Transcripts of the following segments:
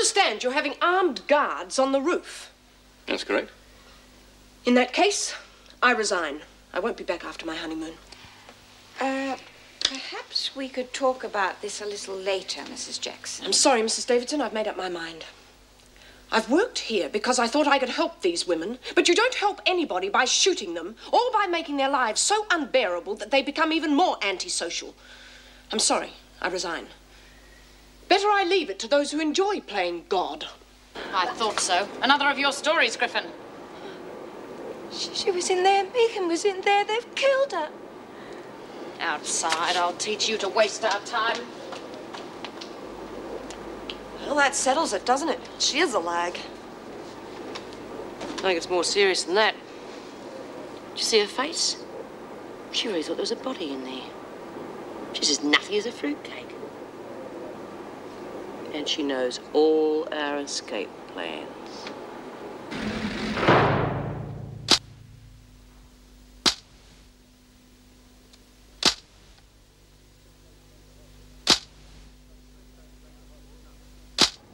understand you're having armed guards on the roof. That's correct. In that case, I resign. I won't be back after my honeymoon. Perhaps we could talk about this a little later, Mrs. Jackson. I'm sorry, Mrs. Davidson, I've made up my mind. I've worked here because I thought I could help these women, but you don't help anybody by shooting them or by making their lives so unbearable that they become even more antisocial. I'm sorry, I resign. Better I leave it to those who enjoy playing God. I thought so. Another of your stories, Griffin. She was in there. Megan was in there. They've killed her. Outside, I'll teach you to waste our time. Well, that settles it, doesn't it? She is a lag. I think it's more serious than that. Did you see her face? She really thought there was a body in there. She's as nutty as a fruitcake. And she knows all our escape plans.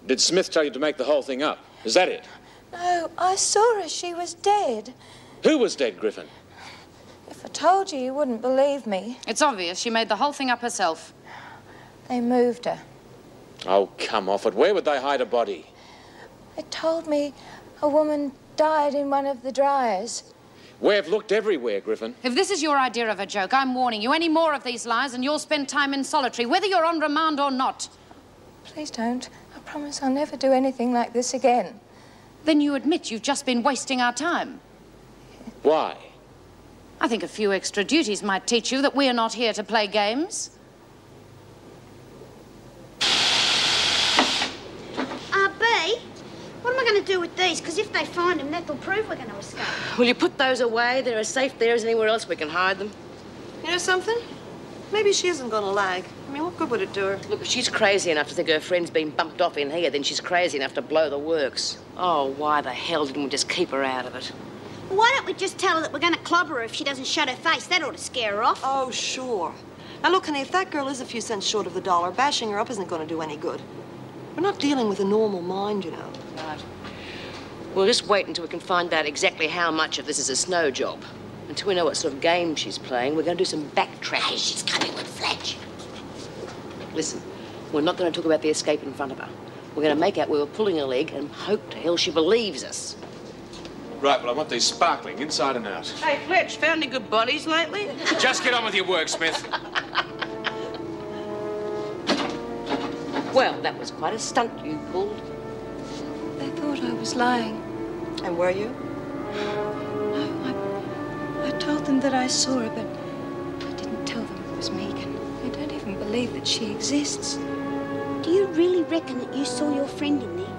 Did Smith tell you to make the whole thing up? Is that it? No, I saw her. She was dead. Who was dead, Griffin? If I told you, you wouldn't believe me. It's obvious she made the whole thing up herself. They moved her. Oh, come off it. Where would they hide a body? They told me a woman died in one of the dryers. We've looked everywhere, Griffin. If this is your idea of a joke, I'm warning you. Any more of these lies and you'll spend time in solitary, whether you're on remand or not. Please don't. I promise I'll never do anything like this again. Then you admit you've just been wasting our time. Why? I think a few extra duties might teach you that we're not here to play games. B, what am I going to do with these? Because if they find them, that'll prove we're going to escape. Will you put those away? They're as safe there as anywhere else we can hide them. You know something? Maybe she isn't going to lag. I mean, what good would it do her? Look, if she's crazy enough to think her friend's been bumped off in here, then she's crazy enough to blow the works. Oh, why the hell didn't we just keep her out of it? Well, why don't we just tell her that we're going to clobber her if she doesn't shut her face? That ought to scare her off. Oh, sure. Now, look, honey, if that girl is a few cents short of the dollar, bashing her up isn't going to do any good. We're not dealing with a normal mind, you know. Right. We'll just wait until we can find out exactly how much of this is a snow job. Until we know what sort of game she's playing, we're going to do some backtracking. Hey, she's coming with Fletch. Listen, we're not going to talk about the escape in front of her. We're going to make out we were pulling her leg and hope to hell she believes us. Right, well, I want these sparkling inside and out. Hey, Fletch, found any good bodies lately? Just get on with your work, Smith. Well, that was quite a stunt you pulled. They thought I was lying. And were you? No, I told them that I saw her, but I didn't tell them it was Megan. They don't even believe that she exists. Do you really reckon that you saw your friend in there?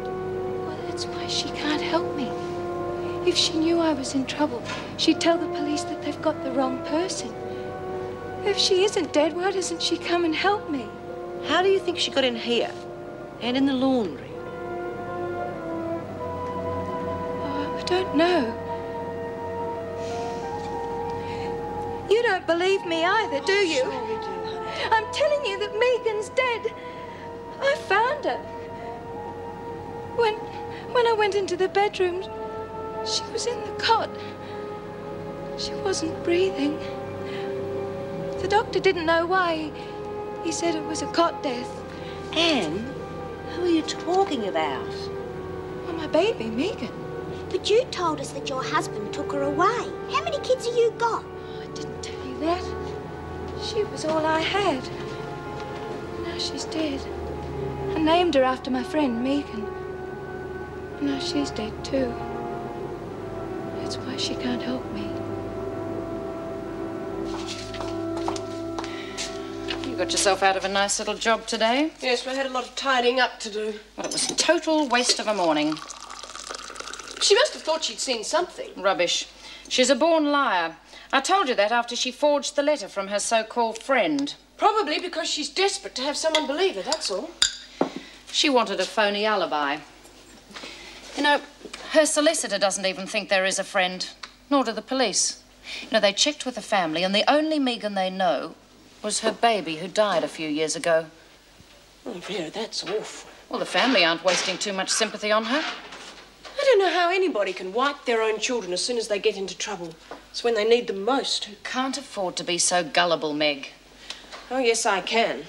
Well, that's why she can't help me. If she knew I was in trouble, she'd tell the police that they've got the wrong person. If she isn't dead, why doesn't she come and help me? How do you think she got in here? And in the laundry? Oh, I don't know. You don't believe me either, do you? Sure we do, honey. I'm telling you that Megan's dead. I found her. When I went into the bedroom, she was in the cot. She wasn't breathing. The doctor didn't know why. He said it was a cot death. Anne, who are you talking about? Well, my baby, Megan. But you told us that your husband took her away. How many kids have you got? Oh, I didn't tell you that. She was all I had. Now she's dead. I named her after my friend, Megan. Now she's dead, too. That's why she can't help me. You got yourself out of a nice little job today? Yes, we had a lot of tidying up to do. Well, it was a total waste of a morning. She must have thought she'd seen something. Rubbish. She's a born liar. I told you that after she forged the letter from her so-called friend. Probably because she's desperate to have someone believe her, that's all. She wanted a phony alibi. You know, her solicitor doesn't even think there is a friend, nor do the police. You know, they checked with the family, and the only Megan they know was her baby who died a few years ago. Oh, Vera, that's awful. Well, the family aren't wasting too much sympathy on her. I don't know how anybody can wipe their own children as soon as they get into trouble. It's when they need them most. You can't afford to be so gullible, Meg. Oh, yes, I can.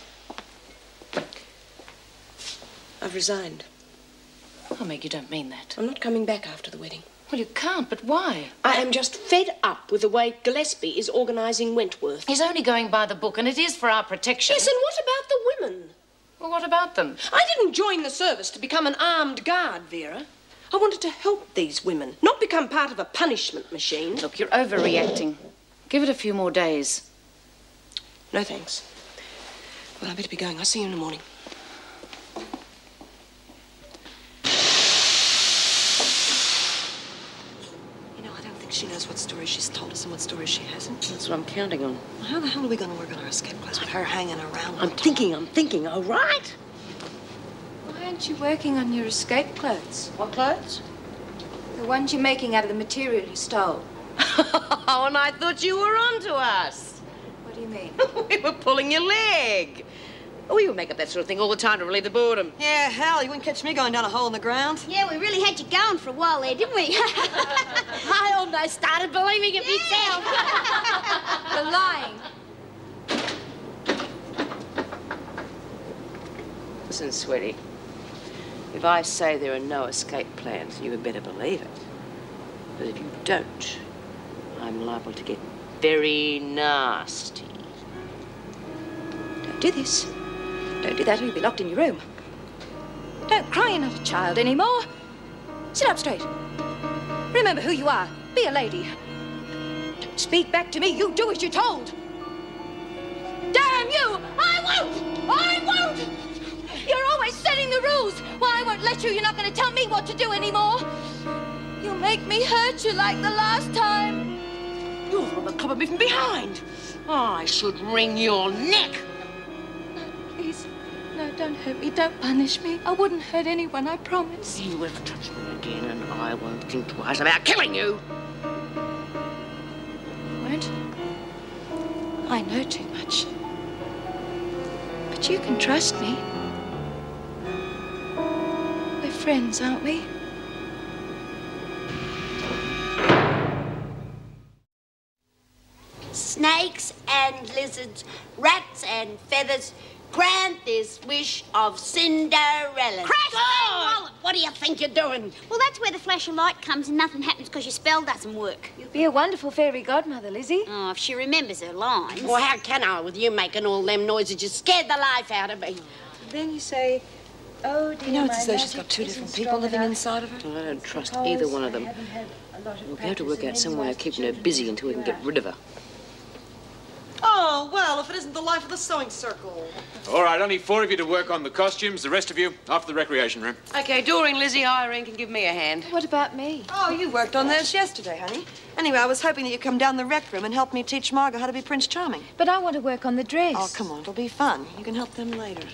I've resigned. Oh, Meg, you don't mean that. I'm not coming back after the wedding. Well, you can't, but why? I am just fed up with the way Gillespie is organising Wentworth. He's only going by the book, and it is for our protection. Yes, and what about the women? Well, what about them? I didn't join the service to become an armed guard, Vera. I wanted to help these women, not become part of a punishment machine. Look, you're overreacting. Give it a few more days. No, thanks. Well, I better be going. I'll see you in the morning. She knows what stories she's told us and what stories she hasn't. That's what I'm counting on. Well, how the hell are we going to work on our escape clothes with her hanging around? I'm thinking, all right? Why aren't you working on your escape clothes? What clothes? The ones you're making out of the material you stole. Oh, and I thought you were onto us. What do you mean? We were pulling your leg. Oh, you would make up that sort of thing all the time to relieve the boredom. Yeah, hell, you wouldn't catch me going down a hole in the ground. Yeah, we really had you going for a while there, didn't we? I almost started believing it myself. You're lying. Listen, sweetie, if I say there are no escape plans, you had better believe it. But if you don't, I'm liable to get very nasty. Don't do this. Don't do that or you'll be locked in your room. Don't cry, you're not a child anymore. Sit up straight. Remember who you are. Be a lady. Don't speak back to me. You do as you're told. Damn you! I won't! I won't! You're always setting the rules. Well, I won't let you. You're not going to tell me what to do anymore. You'll make me hurt you like the last time. You're the club of me from behind. I should wring your neck. Please, no, don't hurt me. Don't punish me. I wouldn't hurt anyone, I promise. You ever touch me again, and I won't think twice about killing you. Won't? I know too much. But you can trust me. We're friends, aren't we? Snakes and lizards, rats and feathers, grant this wish of Cinderella. Crash my wallet! What do you think you're doing? Well, that's where the flash of light comes and nothing happens because your spell doesn't work. You'll be a wonderful fairy godmother, Lizzie. Oh, if she remembers her lines. Well, how can I with you making all them noises? You scared the life out of me. Then you say, oh, dear, You know, it's as though she's got two different people living inside of her. I don't trust either one of them. We'll have to work out some way of keeping her busy until we can get rid of her. Oh, well, if it isn't the life of the sewing circle. All right, only 4 of you to work on the costumes. The rest of you off to the recreation room. Okay, Doreen, Lizzie, Irene can give me a hand. What about me? Oh, you worked on those yesterday, honey. Anyway, I was hoping that you'd come down the rec room and help me teach Margot how to be Prince Charming. But I want to work on the dress. Oh, come on, it'll be fun. You can help them later.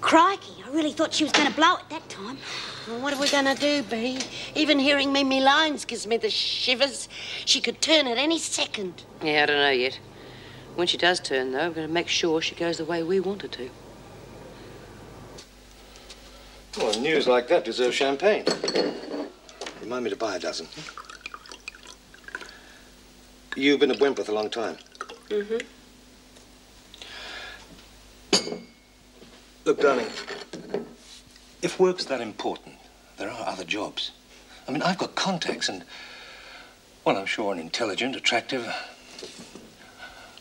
Crikey, I really thought she was going to blow it that time. Well, what are we going to do, Bea? Even hearing me lines gives me the shivers. She could turn at any second. Yeah, I don't know yet. When she does turn, though, we're going to make sure she goes the way we want her to. Well, news like that deserves champagne. Remind me to buy a dozen. You've been at Wentworth a long time. Mm-hmm. Look, darling, if work's that important, there are other jobs. I mean, I've got contacts and, well, I'm sure an intelligent, attractive,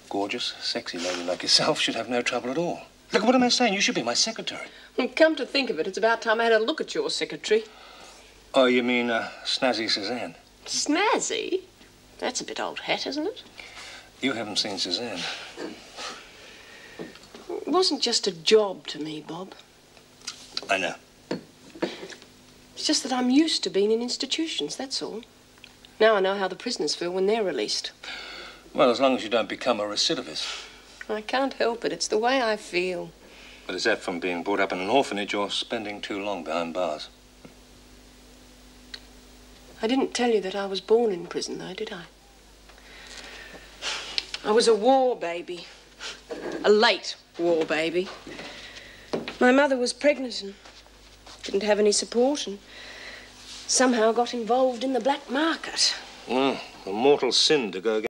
gorgeous, sexy lady like yourself should have no trouble at all. Look, what am I saying? You should be my secretary. Well, come to think of it, it's about time I had a look at your secretary. Oh, you mean Snazzy Suzanne? Snazzy? That's a bit old hat, isn't it? You haven't seen Suzanne. It wasn't just a job to me, Bob. I know. It's just that I'm used to being in institutions, that's all. Now I know how the prisoners feel when they're released. Well, as long as you don't become a recidivist. I can't help it. It's the way I feel. But is that from being brought up in an orphanage or spending too long behind bars? I didn't tell you that I was born in prison, though, did I? I was a war baby. A late war baby. My mother was pregnant and didn't have any support and somehow got involved in the black market. A mortal sin to go against